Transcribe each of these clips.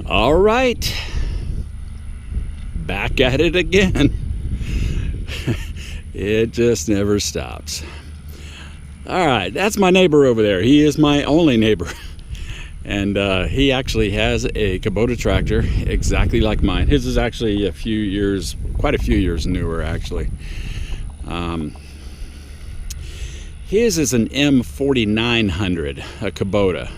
All right, back at it again. It just never stops. All right, that's my neighbor over there. He is my only neighbor. And he actually has a Kubota tractor exactly like mine. His is actually quite a few years newer actually. His is an M4900, a Kubota.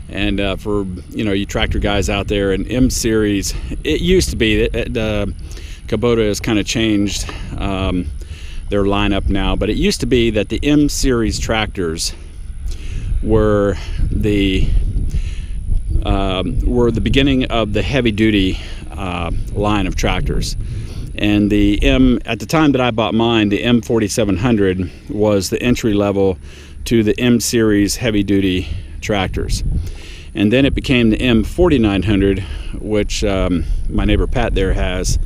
And for you tractor guys out there, an M series, it used to be that Kubota has kind of changed their lineup now, but it used to be that the M series tractors were the beginning of the heavy duty line of tractors. And at the time that I bought mine, the M4700 was the entry level to the M series heavy duty tractors. And then it became the M4900, which my neighbor Pat there has.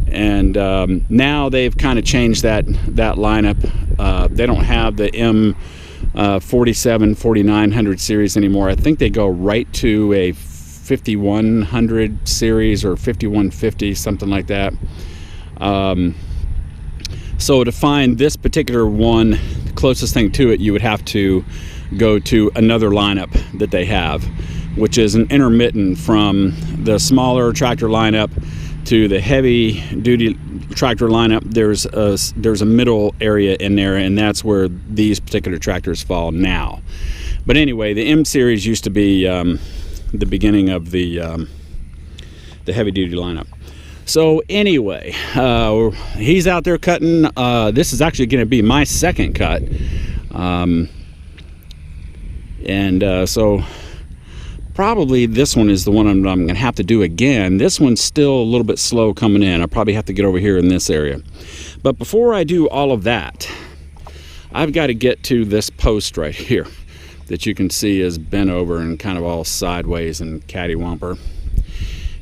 And now they've kind of changed that lineup. They don't have the M4900 series anymore. I think they go right to a 5100 series or 5150, something like that. So to find this particular one, the closest thing to it, you would have to go to another lineup that they have, which is an intermittent from the smaller tractor lineup to the heavy duty tractor lineup. There's a middle area in there, and that's where these particular tractors fall now. But anyway, the M series used to be the beginning of the heavy duty lineup. So anyway, he's out there cutting. This is actually going to be my second cut. So probably this one is the one I'm going to have to do again. This one's still a little bit slow coming in. I'll probably have to get over here in this area. But before I do all of that, I've got to get to this post right here that you can see is bent over and kind of all sideways and cattywomper.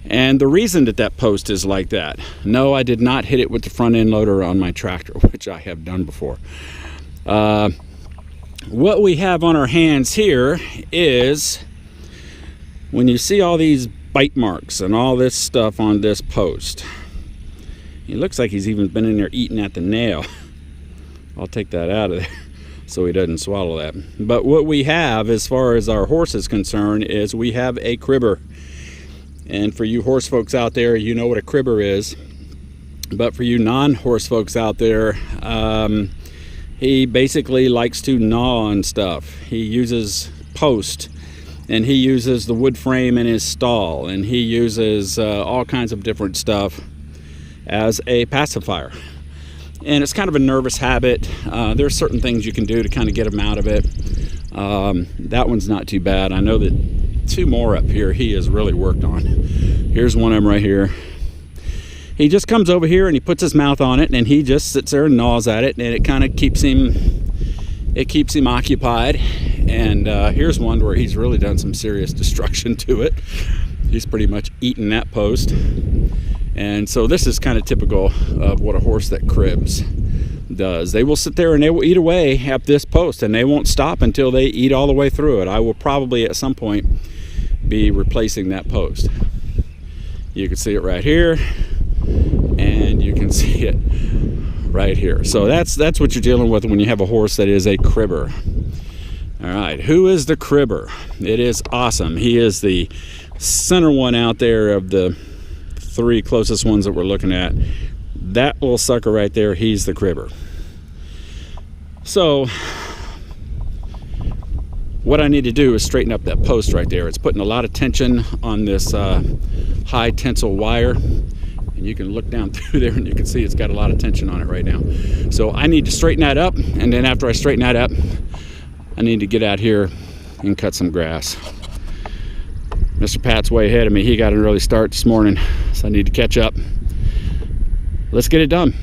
And the reason that post is like that, no, I did not hit it with the front end loader on my tractor, which I have done before. What we have on our hands here is, when you see all these bite marks and all this stuff on this post, it looks like he's even been in there eating at the nail. I'll take that out of there so he doesn't swallow that. But what we have, as far as our horse is concerned, is we have a cribber. And for you horse folks out there, you know what a cribber is. But for you non-horse folks out there, he basically likes to gnaw on stuff. He uses post, and he uses the wood frame in his stall, and he uses all kinds of different stuff as a pacifier. And it's kind of a nervous habit. There's certain things you can do to kind of get him out of it. That one's not too bad. I know that two more up here he has really worked on. Here's one of them right here. He just comes over here and he puts his mouth on it, and he just sits there and gnaws at it, and it kind of keeps him occupied. And here's one where he's really done some serious destruction to it. He's pretty much eaten that post. And so this is kind of typical of what a horse that cribs does. They will sit there and they will eat away at this post, and they won't stop until they eat all the way through it. I will probably at some point be replacing that post. You can see it right here, and you can see it right here. So that's what you're dealing with when you have a horse that is a cribber. All right, who is the cribber? It is awesome. He is the center one out there of the three closest ones that we're looking at. That little sucker right there, he's the cribber. So what I need to do is straighten up that post right there. It's putting a lot of tension on this high tensile wire, and you can look down through there and you can see it's got a lot of tension on it right now. So I need to straighten that up, and then after I straighten that up, I need to get out here and cut some grass. Mr. Pat's way ahead of me. He got an early start this morning, so I need to catch up. Let's get it done.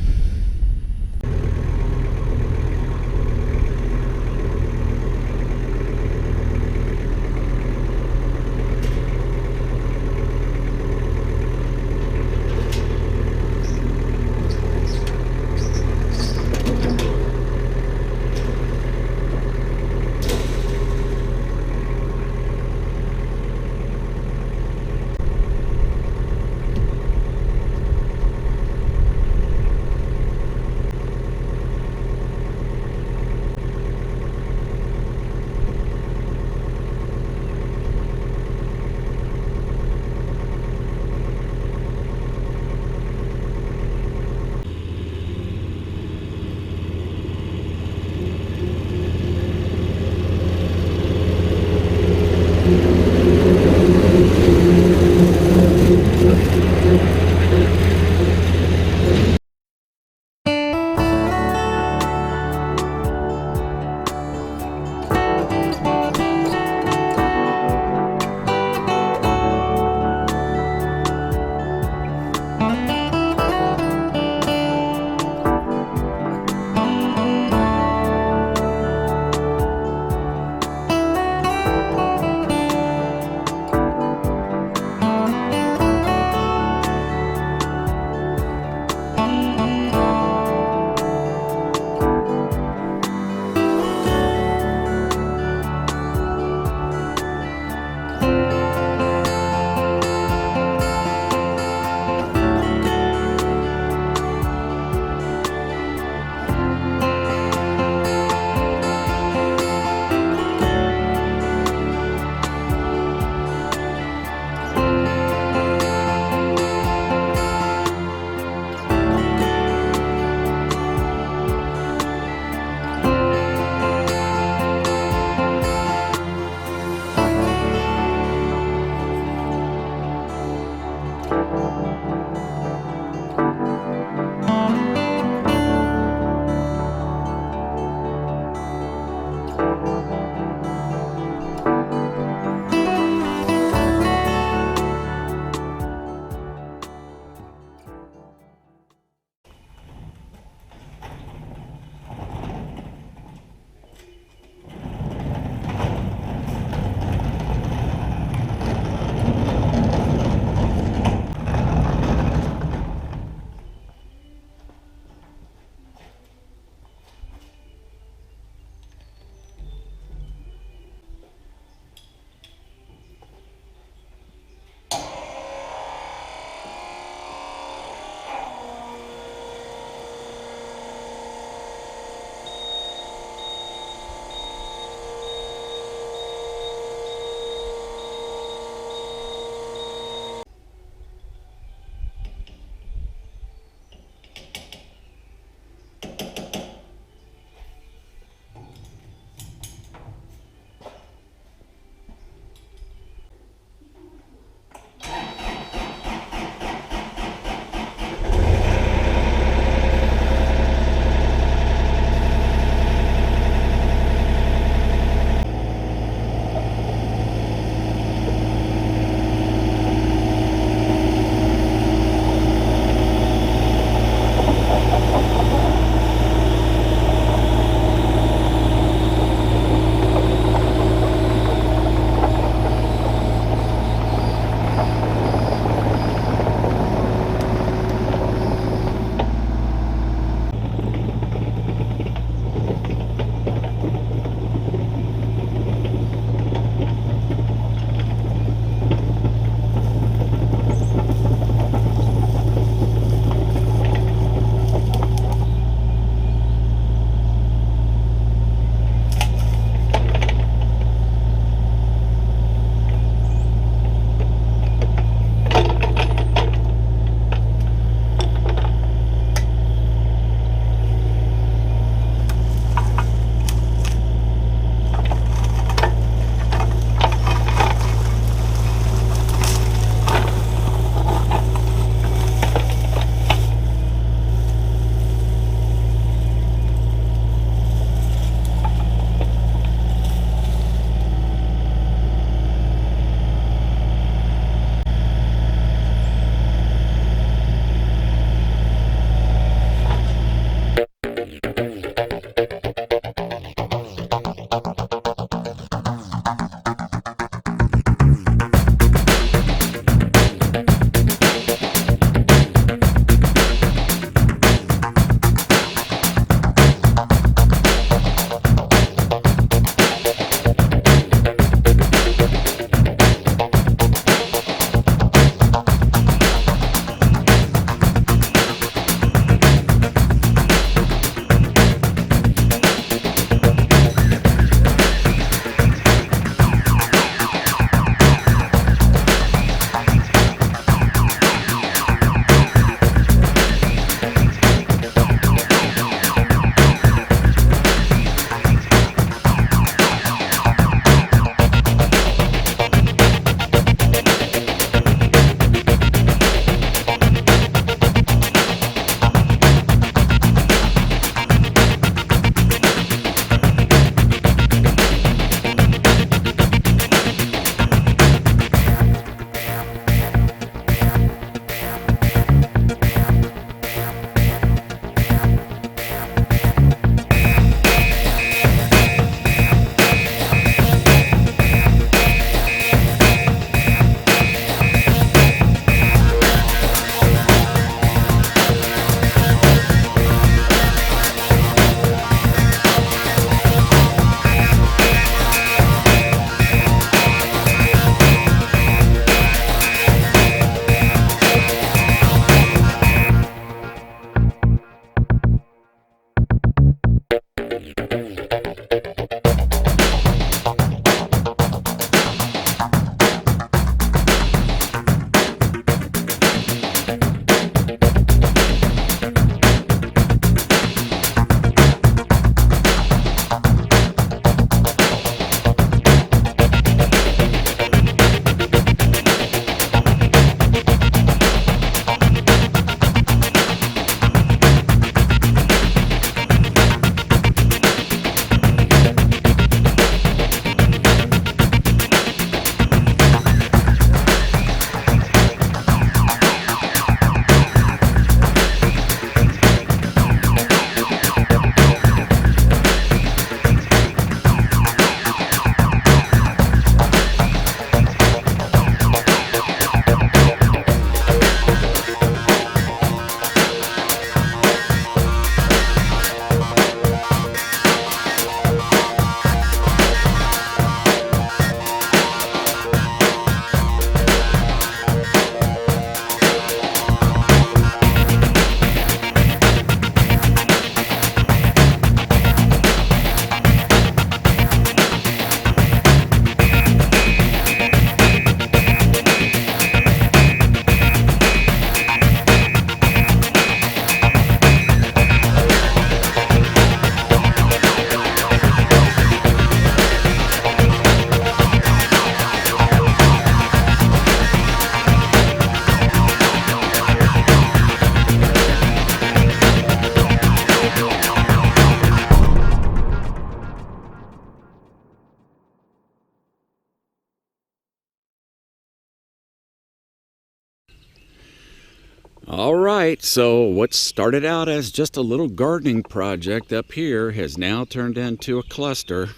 All right, so what started out as just a little gardening project up here has now turned into a cluster,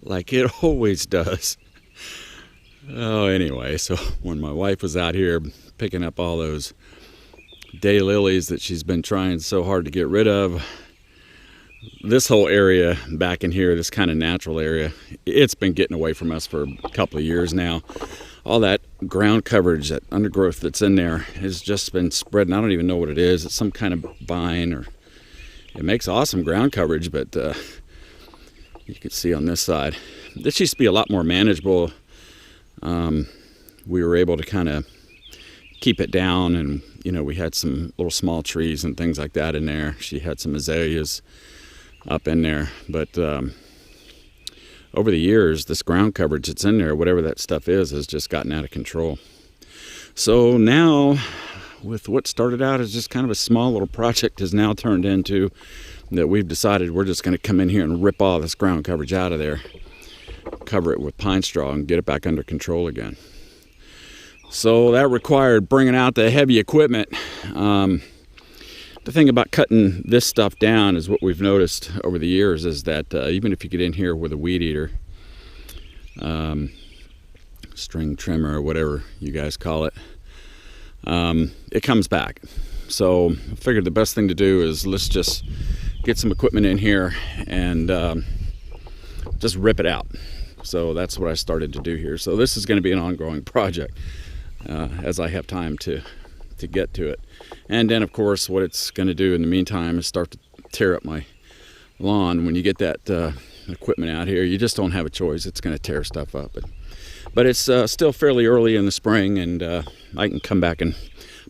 like it always does. Oh, anyway, so when my wife was out here picking up all those daylilies that she's been trying so hard to get rid of, this whole area back in here, this kind of natural area, it's been getting away from us for a couple of years now. All that ground coverage, that undergrowth that's in there has just been spreading. I don't even know what it is. It's some kind of vine, or it makes awesome ground coverage, but you can see on this side, this used to be a lot more manageable. We were able to kind of keep it down, and we had some little small trees and things like that in there. She had some azaleas up in there, but over the years, this ground coverage that's in there, whatever that stuff is, has just gotten out of control. So now, with what started out as just kind of a small little project, has now turned into that we've decided we're just going to come in here and rip all this ground coverage out of there, cover it with pine straw, and get it back under control again. So that required bringing out the heavy equipment. The thing about cutting this stuff down is what we've noticed over the years is that even if you get in here with a weed eater, string trimmer, or whatever you guys call it, it comes back. So I figured the best thing to do is let's just get some equipment in here and just rip it out. So that's what I started to do here. So this is going to be an ongoing project as I have time to get to it. And then, of course, what it's going to do in the meantime is start to tear up my lawn. When you get that equipment out here, you just don't have a choice. It's going to tear stuff up. But it's still fairly early in the spring, and I can come back and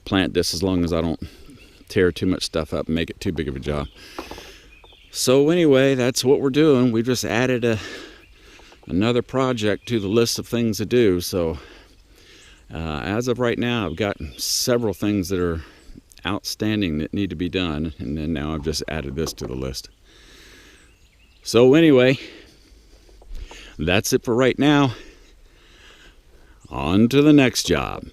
plant this as long as I don't tear too much stuff up and make it too big of a job. So anyway, that's what we're doing. We just added another project to the list of things to do. So as of right now, I've got several things that are outstanding that need to be done, and then now I've just added this to the list. So anyway, that's it for right now. On to the next job.